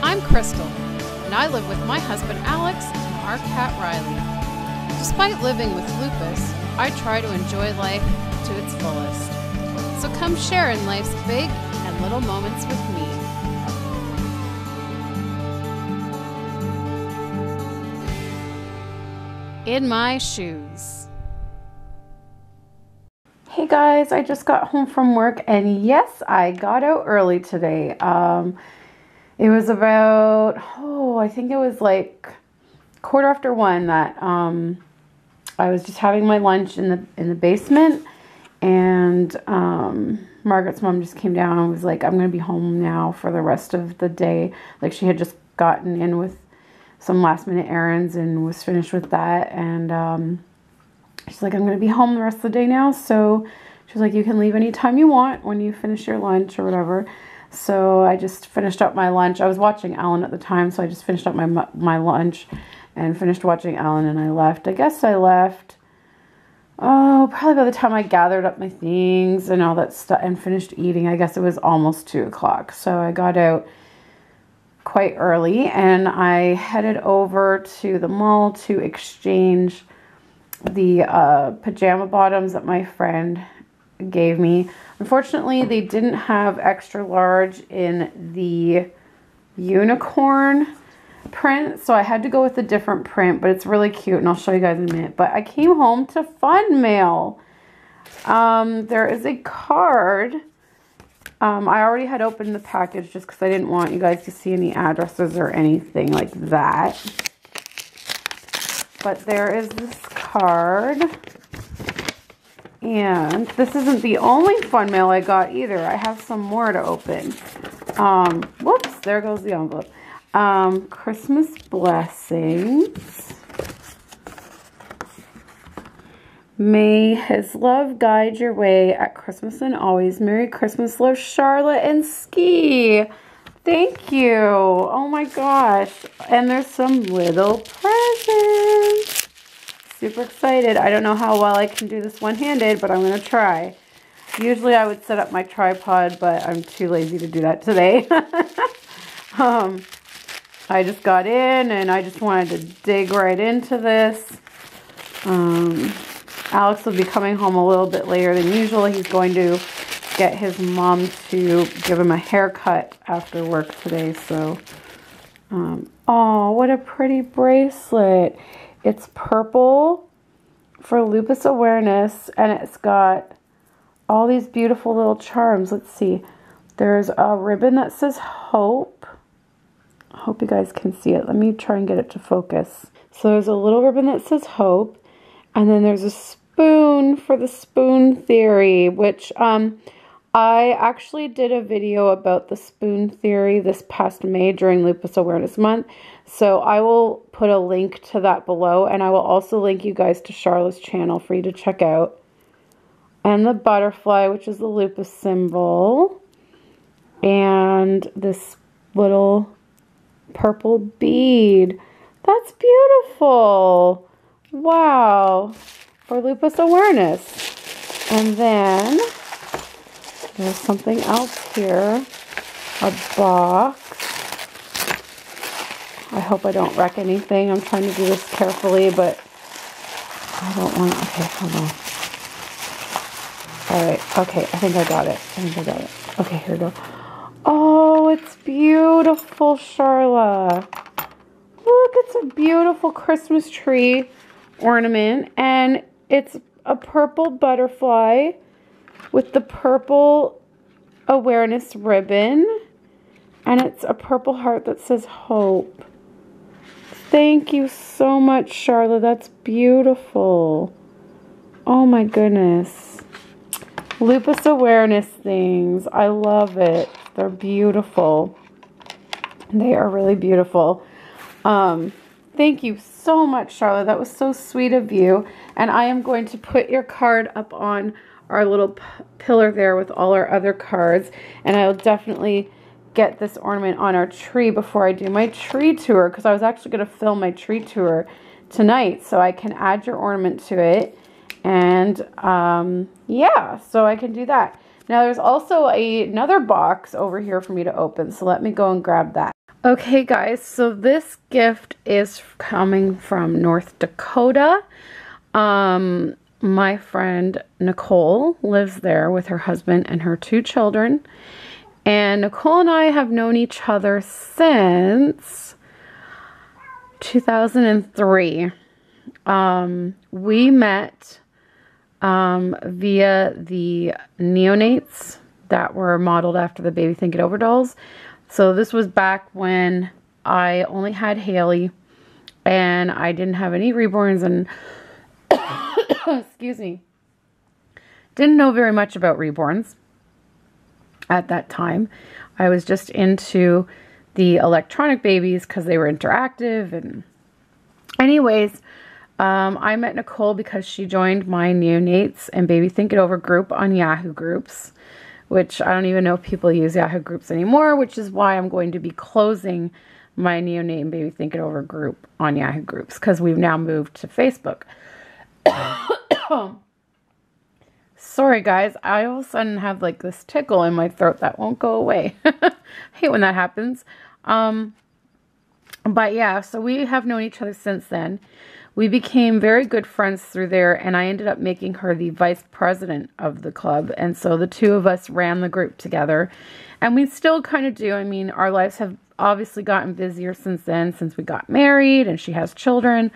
I'm Crystal, and I live with my husband Alex and our cat Riley. Despite living with lupus, I try to enjoy life to its fullest. So come share in life's big and little moments with me. In my shoes. Hey guys, I just got home from work, and yes, I got out early today. It was about, I think it was like 1:15 that I was just having my lunch in the basement, and Margaret's mom just came down and was like, I'm going to be home now for the rest of the day. Like, she had just gotten in with some last minute errands and was finished with that, and she's like, I'm going to be home the rest of the day now. So she's like, you can leave anytime you want when you finish your lunch or whatever. So I just finished up my lunch. I was watching Ellen at the time, so I just finished up my lunch and finished watching Ellen, and I left. I guess I left, probably by the time I gathered up my things and all that stuff and finished eating, I guess it was almost 2 o'clock. So I got out quite early, and I headed over to the mall to exchange the pajama bottoms that my friend gave me. Unfortunately, they didn't have extra large in the unicorn print, so I had to go with a different print, but it's really cute, and I'll show you guys in a minute. But I came home to fun mail. There is a card. I already had opened the package just because I didn't want you guys to see any addresses or anything like that. But there is this card. And this isn't the only fun mail I got either. I have some more to open. Whoops, there goes the envelope. Christmas blessings. May his love guide your way at Christmas and always. Merry Christmas, love, Charlotte and Ski. Thank you. Oh my gosh. And there's some little presents. Super excited. I don't know how well I can do this one-handed, but I'm going to try. Usually I would set up my tripod, but I'm too lazy to do that today. I just got in, and I just wanted to dig right into this. Alex will be coming home a little bit later than usual. He's going to get his mom to give him a haircut after work today. So, oh, what a pretty bracelet. It's purple for lupus awareness, and it's got all these beautiful little charms. Let's see. There's a ribbon that says hope. I hope you guys can see it. Let me try and get it to focus. So there's a little ribbon that says hope, and then there's a spoon for the spoon theory, which I actually did a video about the spoon theory this past May during Lupus Awareness Month. So I will put a link to that below, and I will also link you guys to Charlotte's channel for you to check out. And the butterfly, which is the lupus symbol. And this little purple bead. That's beautiful. Wow. For lupus awareness. And then there's something else here. A box. I hope I don't wreck anything. I'm trying to do this carefully, but I don't want... Okay, hold on. Alright, okay, I think I got it. Okay, here we go. Oh, it's beautiful, Charla. Look, it's a beautiful Christmas tree ornament, and it's a purple butterfly with the purple awareness ribbon, and it's a purple heart that says hope. Thank you so much, Charlotte. That's beautiful. Oh my goodness. Lupus awareness things. I love it. They're beautiful. They are really beautiful. Thank you so much, Charlotte. That was so sweet of you. And I am going to put your card up on our little pillar there with all our other cards. And I'll definitely get this ornament on our tree before I do my tree tour, because I was actually going to film my tree tour tonight, so I can add your ornament to it. And yeah, so I can do that. Now there's also another box over here for me to open, so let me go and grab that. Okay, guys, so this gift is coming from North Dakota. My friend Nicole lives there with her husband and her 2 children. And Nicole and I have known each other since 2003. We met via the neonates that were modeled after the Baby Think It Over dolls. So this was back when I only had Haley and I didn't have any reborns and excuse me, didn't know very much about reborns at that time. I was just into the electronic babies because they were interactive. And anyways, I met Nicole because she joined my neonates and Baby Think It Over group on Yahoo Groups, which I don't even know if people use Yahoo Groups anymore, which is why I'm going to be closing my neonate and Baby Think It Over group on Yahoo Groups because we've now moved to Facebook. Sorry guys, I all of a sudden have like this tickle in my throat that won't go away. I hate when that happens. But yeah, so we have known each other since then. We became very good friends through there, and I ended up making her the vice president of the club. And so the 2 of us ran the group together, and we still kind of do. I mean, our lives have obviously gotten busier since then, since we got married and she has children.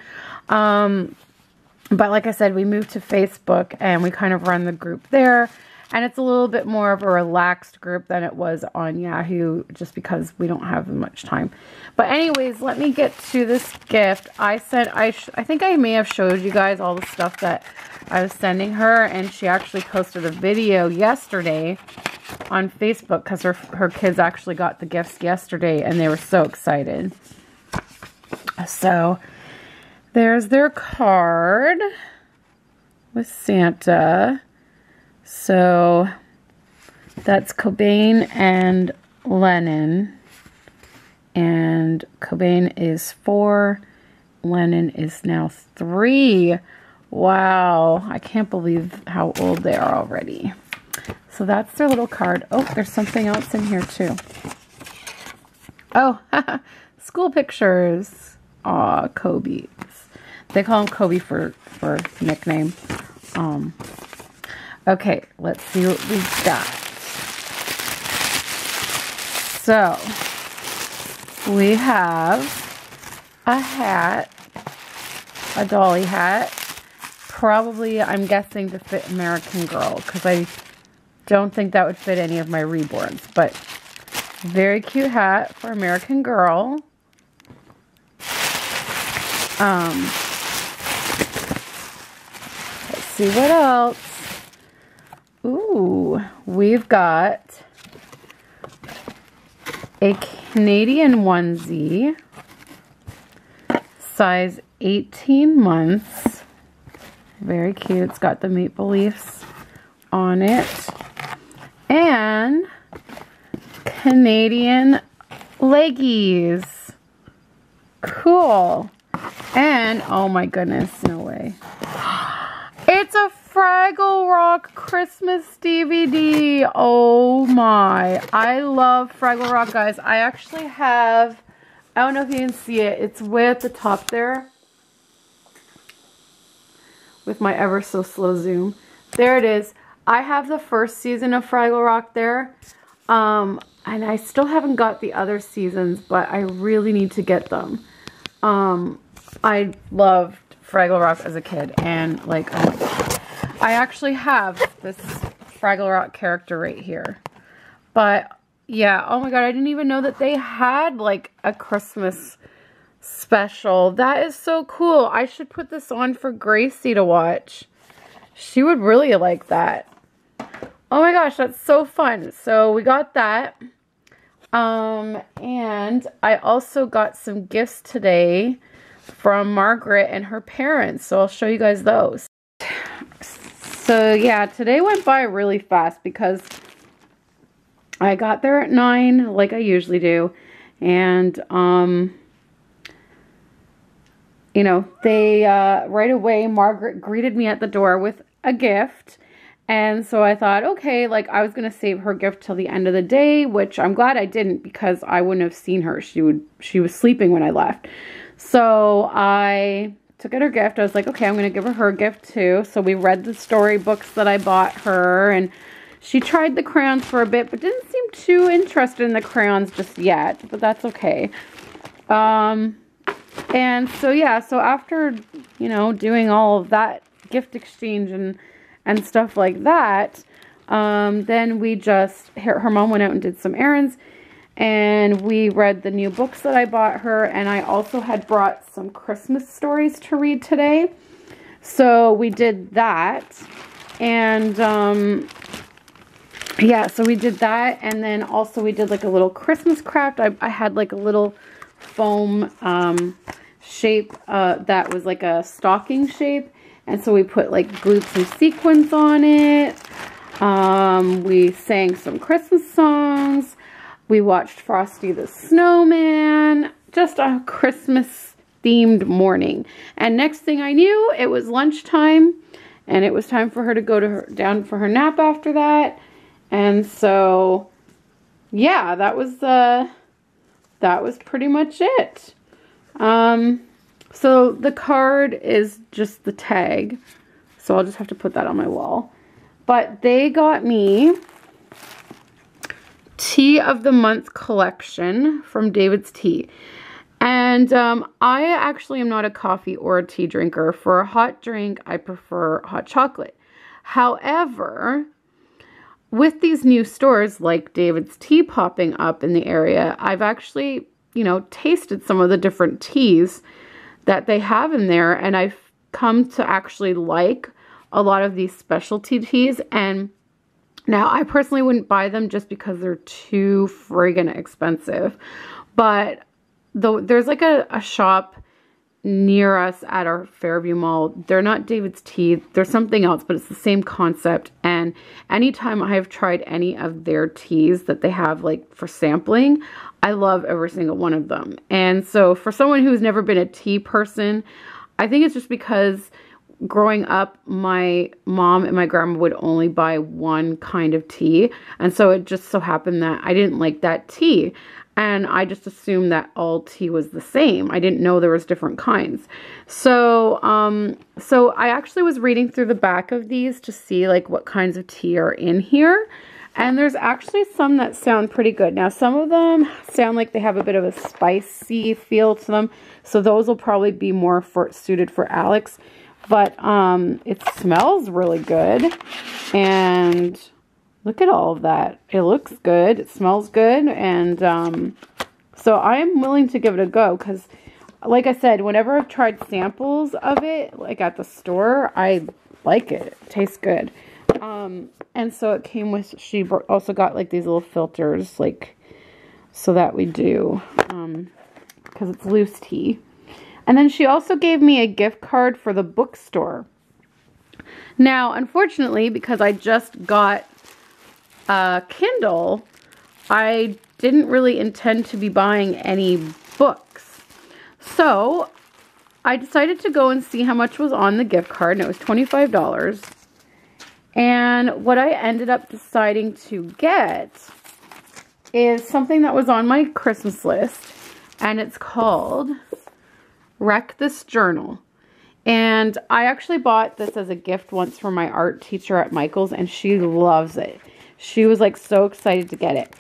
But like I said, we moved to Facebook and we kind of run the group there. And it's a little bit more of a relaxed group than it was on Yahoo just because we don't have much time. But anyways, let me get to this gift. I think I may have showed you guys all the stuff that I was sending her. And she actually posted a video yesterday on Facebook because her kids actually got the gifts yesterday and they were so excited. So there's their card with Santa. So that's Cobain and Lennon. And Cobain is 4. Lennon is now 3. Wow. I can't believe how old they are already. So that's their little card. Oh, there's something else in here too. Oh, school pictures. Aw, Kobe. They call him Kobe for nickname. Okay, let's see what we've got. So, we have a hat, a dolly hat. Probably, I'm guessing, to fit American Girl, because I don't think that would fit any of my reborns. But, very cute hat for American Girl. Let's see what else. Ooh, we've got a Canadian onesie, size 18 months. Very cute. It's got the Maple Leafs on it. And Canadian leggies. Cool. And, oh my goodness, no way. It's a Fraggle Rock Christmas DVD. Oh my. I love Fraggle Rock, guys. I actually have, I don't know if you can see it. It's way at the top there. With my ever so slow zoom. There it is. I have the first season of Fraggle Rock there. And I still haven't got the other seasons, but I really need to get them. I loved Fraggle Rock as a kid, and like, oh my god, I actually have this Fraggle Rock character right here. But yeah, oh my god, I didn't even know that they had like a Christmas special. That is so cool. I should put this on for Gracie to watch. She would really like that. Oh my gosh, that's so fun. So we got that. And I also got some gifts today from Margaret and her parents. So I'll show you guys those. So yeah, today went by really fast because I got there at 9 like I usually do. And, you know, they, right away, Margaret greeted me at the door with a gift. And so I thought, okay, like I was going to save her gift till the end of the day, which I'm glad I didn't because I wouldn't have seen her. She was sleeping when I left. So I took out her gift. I was like, okay, I'm going to give her gift too. So we read the storybooks that I bought her, and she tried the crayons for a bit, but didn't seem too interested in the crayons just yet, but that's okay. And so, yeah, so after, you know, doing all of that gift exchange and stuff like that, then we just, her mom went out and did some errands, and we read the new books that I bought her, and I also had brought some Christmas stories to read today. So we did that, and yeah, so we did that, and then also we did like a little Christmas craft. I had like a little foam shape that was like a stocking shape, and so we put like glued some sequins on it. We sang some Christmas songs. We watched Frosty the Snowman. Just a Christmas themed morning. And next thing I knew, it was lunchtime, and it was time for her to go down for her nap after that. And so, yeah, that was pretty much it. So the card is just the tag, so I'll just have to put that on my wall. But they got me Tea of the Month collection from David's Tea. And I actually am not a coffee or a tea drinker. For a hot drink, I prefer hot chocolate. However, with these new stores like David's Tea popping up in the area, I've actually, you know, tasted some of the different teas that they have in there, and I've come to actually like a lot of these specialty teas. And now I personally wouldn't buy them just because they're too friggin' expensive, but there's like a shop near us at our Fairview Mall. They're not David's Tea. They're something else, but it's the same concept. And anytime I have tried any of their teas that they have like for sampling, I love every single one of them. And so for someone who's never been a tea person, I think it's just because growing up, my mom and my grandma would only buy one kind of tea. And so it just so happened that I didn't like that tea. And I just assumed that all tea was the same. I didn't know there was different kinds. So, so I actually was reading through the back of these to see like what kinds of tea are in here. And there's actually some that sound pretty good. Now, some of them sound like they have a bit of a spicy feel to them. So those will probably be more suited for Alex. But it smells really good. And look at all of that. It looks good. It smells good. And so I'm willing to give it a go because, like I said, whenever I've tried samples of it, like at the store, I like it. It tastes good. And so it came with, she also got like these little filters, like, so that we do, because it's loose tea. And then she also gave me a gift card for the bookstore. Now, unfortunately, because I just got a Kindle, I didn't really intend to be buying any books. So I decided to go and see how much was on the gift card, and it was $25. And what I ended up deciding to get is something that was on my Christmas list, and it's called Wreck This Journal. And I actually bought this as a gift once for my art teacher at Michael's, and she loves it. She was like so excited to get it.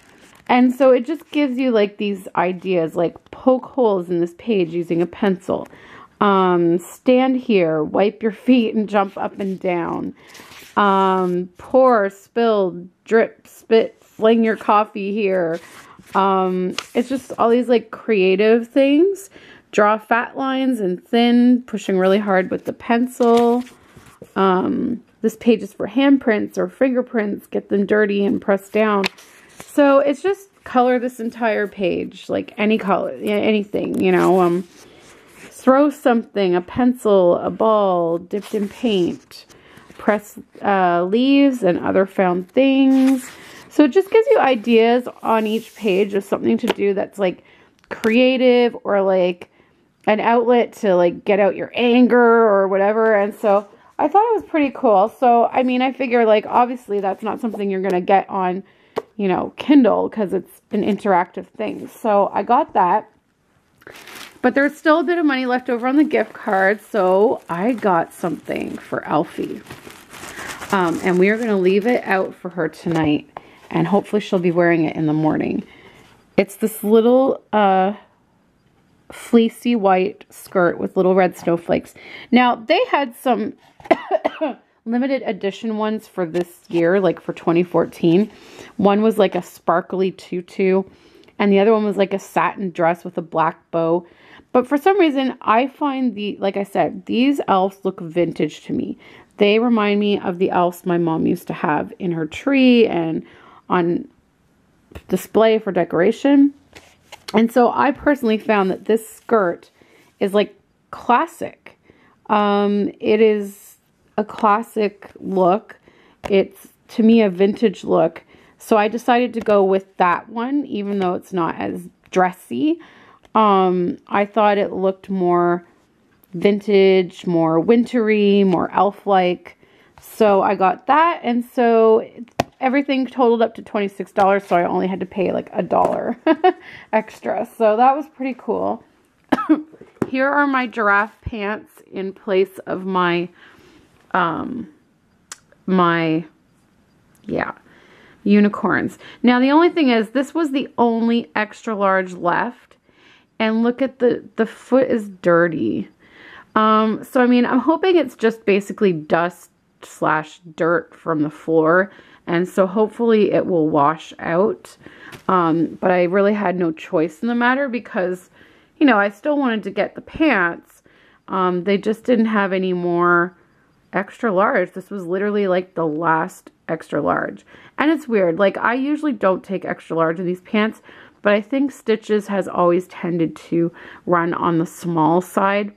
And so it just gives you like these ideas, like poke holes in this page using a pencil. Stand here, wipe your feet and jump up and down. Pour, spill, drip, spit, fling your coffee here. It's just all these like creative things. Draw fat lines and thin, pushing really hard with the pencil. This page is for handprints or fingerprints. Get them dirty and press down. So it's just color this entire page, like any color, anything, you know. Throw something, a pencil, a ball dipped in paint. Press leaves and other found things. So it just gives you ideas on each page of something to do that's like creative or like an outlet to like get out your anger or whatever. And so I thought it was pretty cool. So, I mean, I figure, like, obviously that's not something you're going to get on, you know, Kindle because it's an interactive thing. So, I got that. But there's still a bit of money left over on the gift card. So, I got something for Elfie. And we are going to leave it out for her tonight. And hopefully she'll be wearing it in the morning. It's this little fleecy white skirt with little red snowflakes. Now, they had some limited edition ones for this year, like for 2014. One was like a sparkly tutu, and the other one was like a satin dress with a black bow. But for some reason, I find like I said, these elves look vintage to me. They remind me of the elves my mom used to have in her tree and on display for decoration. And so I personally found that this skirt is like classic. It is a classic look. It's, to me, a vintage look. So I decided to go with that one, even though it's not as dressy. I thought it looked more vintage, more wintry, more elf-like. So I got that. And so everything totaled up to $26, so I only had to pay like $1 extra. So that was pretty cool. Here are my giraffe pants in place of my, unicorns. Now, the only thing is, this was the only extra large left. And look at the foot is dirty. So, I mean, I'm hoping it's just basically dust / dirt from the floor. And so hopefully it will wash out. But I really had no choice in the matter because, you know, I still wanted to get the pants. They just didn't have any more extra large. This was literally like the last extra large. And it's weird. Like, I usually don't take extra large in these pants, but I think Stitches has always tended to run on the small side.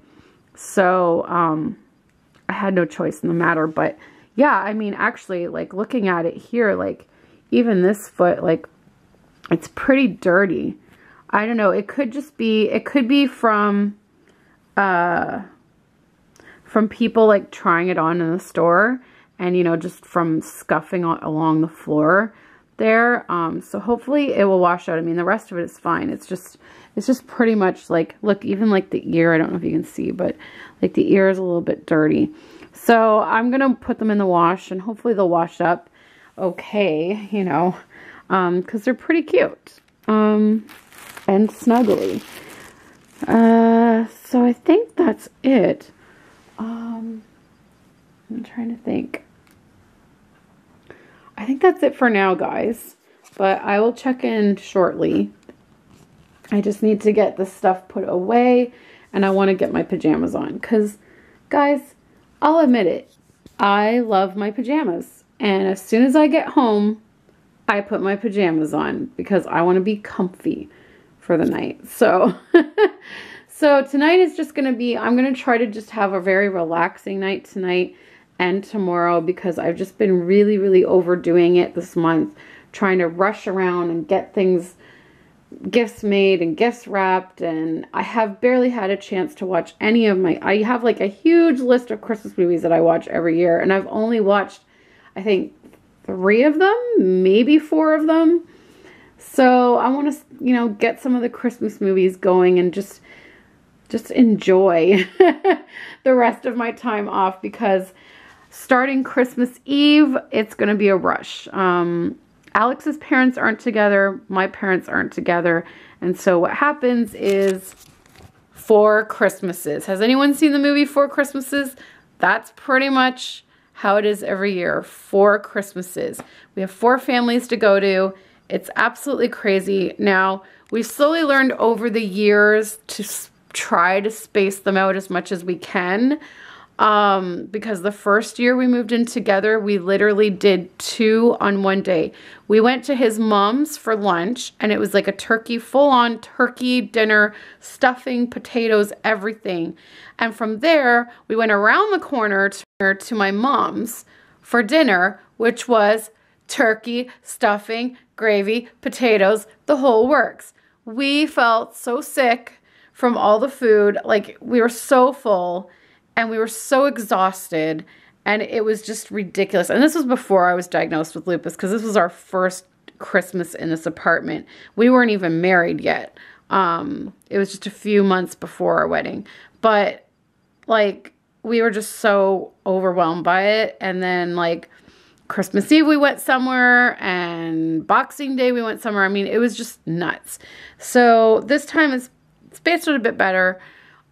So, I had no choice in the matter. But yeah, I mean, actually, like, looking at it here, like, even this foot, like, it's pretty dirty. I don't know. It could just be, it could be from people, like, trying it on in the store and, you know, just from scuffing along the floor there. So hopefully it will wash out. I mean, the rest of it is fine. It's just pretty much like, look, even like the ear, I don't know if you can see, but like the ear is a little bit dirty. So I'm going to put them in the wash and hopefully they'll wash up okay, you know, because they're pretty cute, and snuggly. So I think that's it. I'm trying to think. I think that's it for now, guys, but I will check in shortly. I just need to get this stuff put away and I want to get my pajamas on because, guys, I'll admit it, I love my pajamas. And as soon as I get home, I put my pajamas on because I want to be comfy for the night. So, so tonight is just going to be, I'm going to try to just have a very relaxing night tonight and tomorrow because I've just been really, really overdoing it this month, trying to rush around and get things, gifts made and gifts wrapped, and I have barely had a chance to watch any of my, I have like a huge list of Christmas movies that I watch every year, and I've only watched, I think, 3 of them, maybe 4 of them. So I want to, you know, get some of the Christmas movies going and just enjoy the rest of my time off because starting Christmas Eve, it's going to be a rush. Alex's parents aren't together. My parents aren't together. And so what happens is 4 Christmases. Has anyone seen the movie 4 Christmases? That's pretty much how it is every year. 4 Christmases. We have 4 families to go to. It's absolutely crazy. Now, we've slowly learned over the years to try to space them out as much as we can. Because the first year we moved in together, we literally did 2 on one day. We went to his mom's for lunch, and it was like a turkey, full-on turkey dinner, stuffing, potatoes, everything. And from there, we went around the corner to my mom's for dinner, which was turkey, stuffing, gravy, potatoes, the whole works. We felt so sick from all the food. Like, we were so full. And we were so exhausted, And it was just ridiculous. And this was before I was diagnosed with lupus, because this was our first Christmas in this apartment. We weren't even married yet. It was just a few months before our wedding. But like, we were just so overwhelmed by it. And then like Christmas Eve we went somewhere, and Boxing Day we went somewhere. I mean, it was just nuts. So this time it's spaced out a bit better.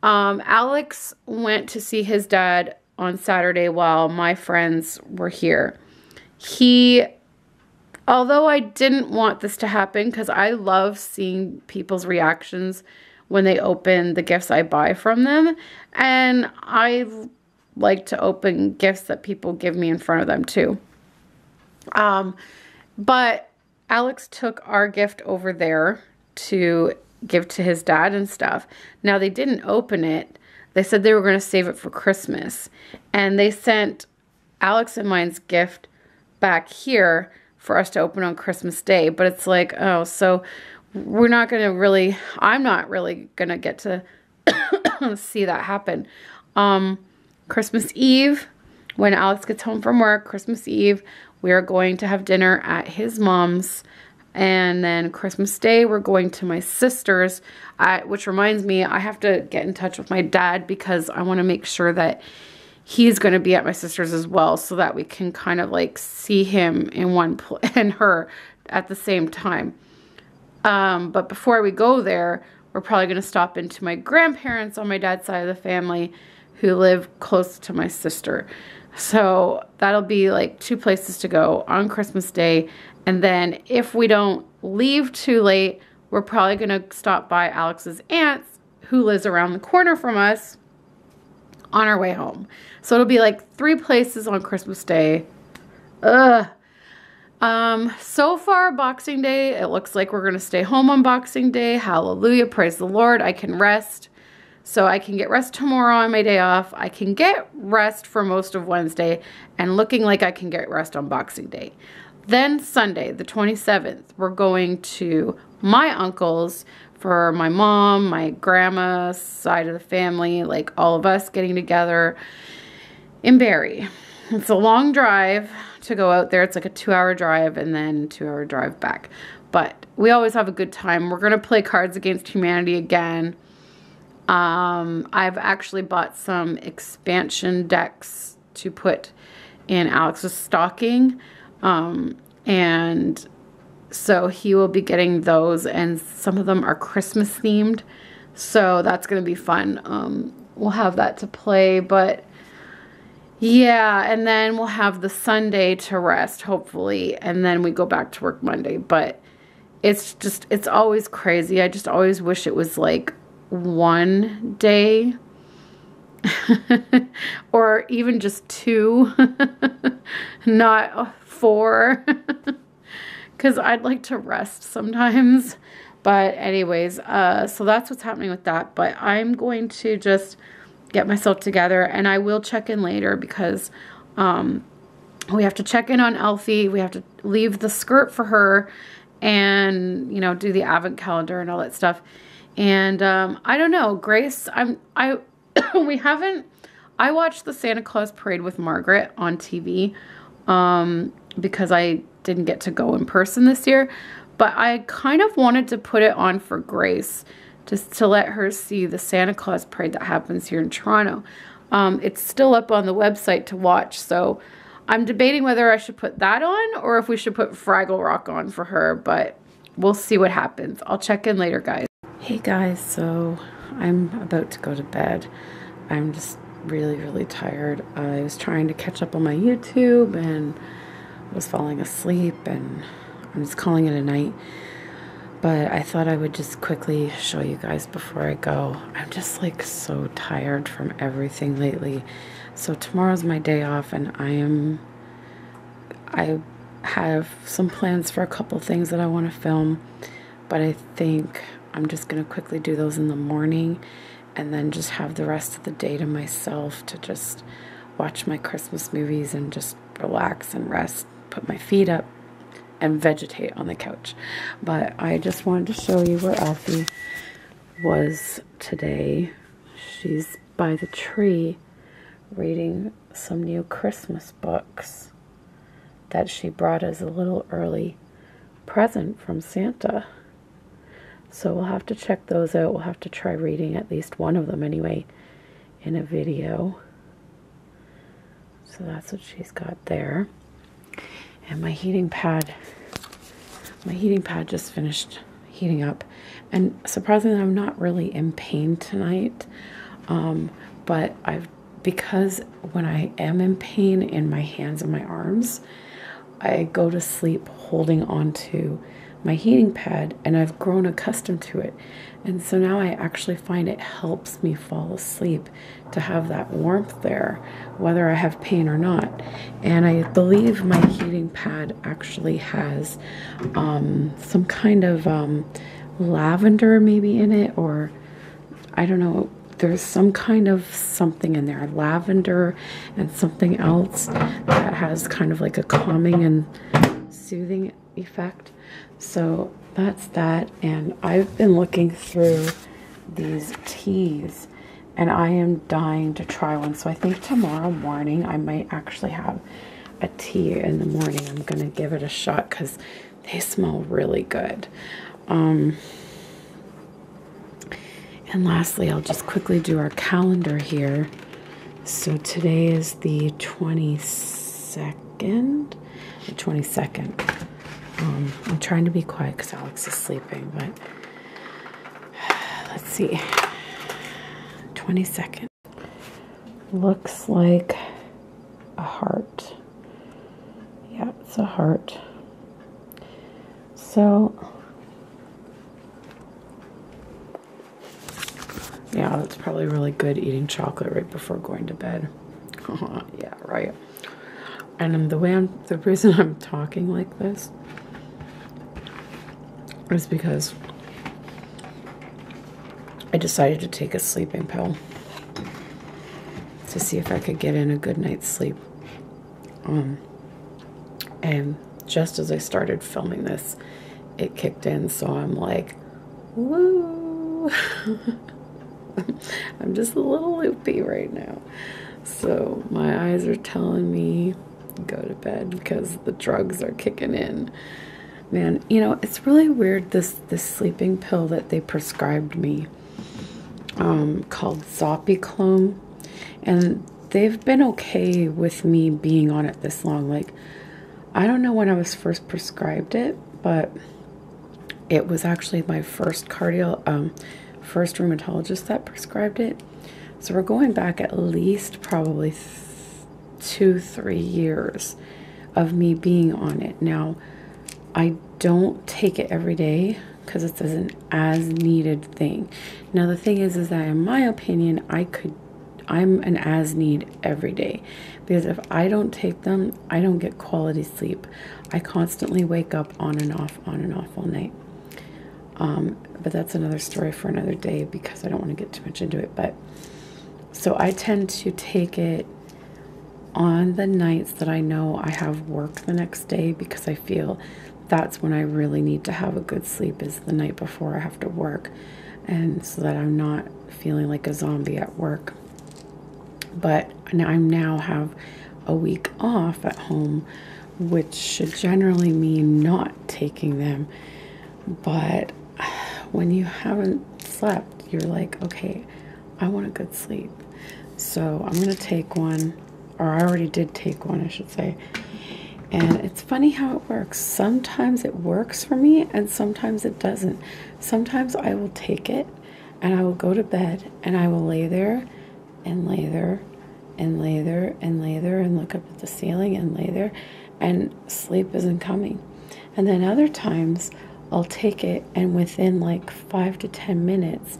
Alex went to see his dad on Saturday while my friends were here. Although I didn't want this to happen, because I love seeing people's reactions when they open the gifts I buy from them. And I like to open gifts that people give me in front of them too. But Alex took our gift over there to give to his dad and stuff. Now, they didn't open it. They said they were going to save it for Christmas. And they sent Alex and mine's gift back here for us to open on Christmas Day. But it's like, oh, so we're not going to really, I'm not really going to get to see that happen. Christmas Eve, when Alex gets home from work, Christmas Eve, we are going to have dinner at his mom's. And then Christmas Day, we're going to my sister's, which reminds me, I have to get in touch with my dad, because I want to make sure that he's going to be at my sister's as well, so that we can kind of like see him in one and her at the same time. But before we go there, we're probably going to stop into my grandparents on my dad's side of the family, who live close to my sister. So that'll be like 2 places to go on Christmas Day. And then if we don't leave too late, we're probably going to stop by Alex's aunt's, who lives around the corner from us, on our way home. So it'll be like 3 places on Christmas Day. Ugh. So far, Boxing Day, it looks like we're going to stay home on Boxing Day. Hallelujah. Praise the Lord. I can rest. So I can get rest tomorrow on my day off. I can get rest for most of Wednesday, and looking like I can get rest on Boxing Day. Then Sunday, the 27th, we're going to my uncle's for my mom, my grandma's side of the family, like all of us getting together in Barrie. It's a long drive to go out there. It's like a 2-hour drive and then 2-hour drive back. But we always have a good time. We're going to play Cards Against Humanity again. I've actually bought some expansion decks to put in Alex's stocking. And so he will be getting those, and some of them are Christmas themed. So that's going to be fun. We'll have that to play, but yeah, and then we'll have the Sunday to rest, hopefully, and then we go back to work Monday. But it's always crazy. I just always wish it was like one day or even just 2, not 4, because I'd like to rest sometimes. But anyways, so that's what's happening with that. But I'm going to just get myself together, and I will check in later, because we have to check in on Elfie. We have to leave the skirt for her, and you know, do the advent calendar and all that stuff. And I don't know, Grace, I watched the Santa Claus parade with Margaret on TV because I didn't get to go in person this year, but I kind of wanted to put it on for Grace, just to let her see the Santa Claus parade that happens here in Toronto. It's still up on the website to watch, so I'm debating whether I should put that on or if we should put Fraggle Rock on for her, but we'll see what happens. I'll check in later, guys. Hey guys, so I'm about to go to bed. I'm just really, really tired. I was trying to catch up on my YouTube and was falling asleep, and I'm just calling it a night. But I thought I would just quickly show you guys before I go. I'm just like so tired from everything lately. So tomorrow's my day off, and I have some plans for a couple things that I want to film, but I think I'm just going to quickly do those in the morning, and then just have the rest of the day to myself to just watch my Christmas movies and just relax and rest, put my feet up, and vegetate on the couch. But I just wanted to show you where Elfie was today. She's by the tree reading some new Christmas books that she brought as a little early present from Santa. So we'll have to check those out. We'll have to try reading at least one of them anyway in a video. So that's what she's got there. And my heating pad just finished heating up. And surprisingly, I'm not really in pain tonight. But because when I am in pain in my hands and my arms, I go to sleep holding onto my heating pad, and I've grown accustomed to it. And so now I actually find it helps me fall asleep to have that warmth there, whether I have pain or not. And I believe my heating pad actually has some kind of lavender maybe in it, or I don't know. There's some kind of something in there, lavender and something else that has kind of like a calming and soothing effect. So that's that. And I've been looking through these teas and I am dying to try one. So I think tomorrow morning I might actually have a tea in the morning. I'm going to give it a shot because they smell really good. And lastly, I'll just quickly do our calendar here. So today is the 22nd. The 22nd. I'm trying to be quiet because Alex is sleeping, but let's see. 22nd. Looks like a heart. Yeah, it's a heart. So yeah, that's probably really good eating chocolate right before going to bed. Yeah, right. And the reason I'm talking like this is because I decided to take a sleeping pill to see if I could get in a good night's sleep. And just as I started filming this, it kicked in, so I'm like, woo! I'm just a little loopy right now. So my eyes are telling me go to bed because the drugs are kicking in. Man, you know, it's really weird, this sleeping pill that they prescribed me called Zopiclone, and they've been okay with me being on it this long. Like, I don't know when I was first prescribed it, but it was actually my first first rheumatologist that prescribed it. So we're going back at least probably 2-3 years of me being on it. Now, I don't take it every day because it's an as needed thing. Now the thing is that in my opinion, I'm an as need every day, because if I don't take them, I don't get quality sleep. I constantly wake up on and off all night. But that's another story for another day because I don't want to get too much into it. But so I tend to take it on the nights that I know I have work the next day, because I feel that's when I really need to have a good sleep, is the night before I have to work, and so that I'm not feeling like a zombie at work. But I now have a week off at home, which should generally mean not taking them. But when you haven't slept, you're like, okay, I want a good sleep. So I'm going to take one, or I already did take one, I should say. And it's funny how it works. Sometimes it works for me and sometimes it doesn't. Sometimes I will take it and I will go to bed and I will lay there and lay there and lay there and lay there and look up at the ceiling and lay there, and sleep isn't coming. And then other times I'll take it and within like 5 to 10 minutes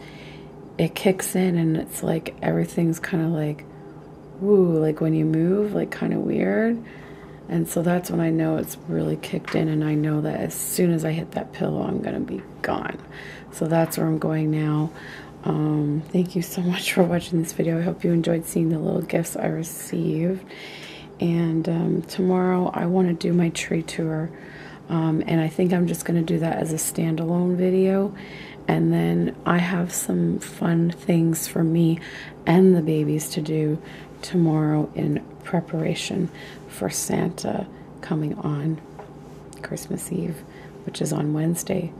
it kicks in, and it's like everything's kind of like, woo, like when you move, like kind of weird. And so that's when I know it's really kicked in, and I know that as soon as I hit that pillow, I'm going to be gone. So that's where I'm going now. Thank you so much for watching this video. I hope you enjoyed seeing the little gifts I received. And tomorrow I want to do my tree tour. And I think I'm just going to do that as a standalone video. And then I have some fun things for me and the babies to do tomorrow in preparation for Santa coming on Christmas Eve, which is on Wednesday.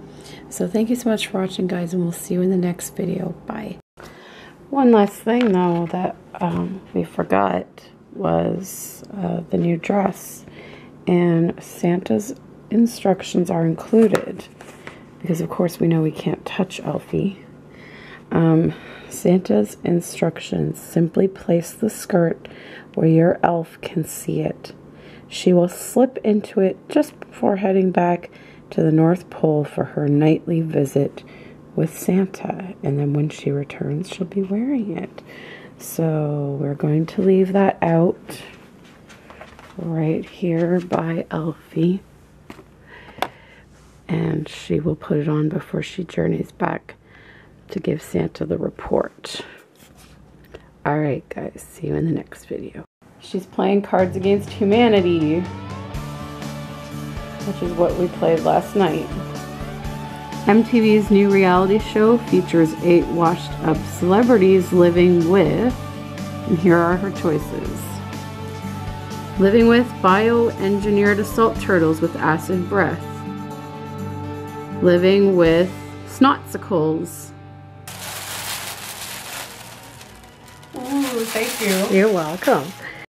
So thank you so much for watching, guys, and we'll see you in the next video. Bye. One last thing, though, that we forgot was the new dress. And Santa's instructions are included, because of course we know we can't touch Elfie. Santa's instructions: simply place the skirt where your elf can see it. She will slip into it just before heading back to the North Pole for her nightly visit with Santa, and then when she returns she'll be wearing it. So we're going to leave that out right here by Elfie, and she will put it on before she journeys back to give Santa the report. Alright guys, see you in the next video. She's playing Cards Against Humanity, which is what we played last night. MTV's new reality show features 8 washed up celebrities living with, and here are her choices: living with bioengineered assault turtles with acid breath, living with snotsicles. Ooh, thank you. You're welcome.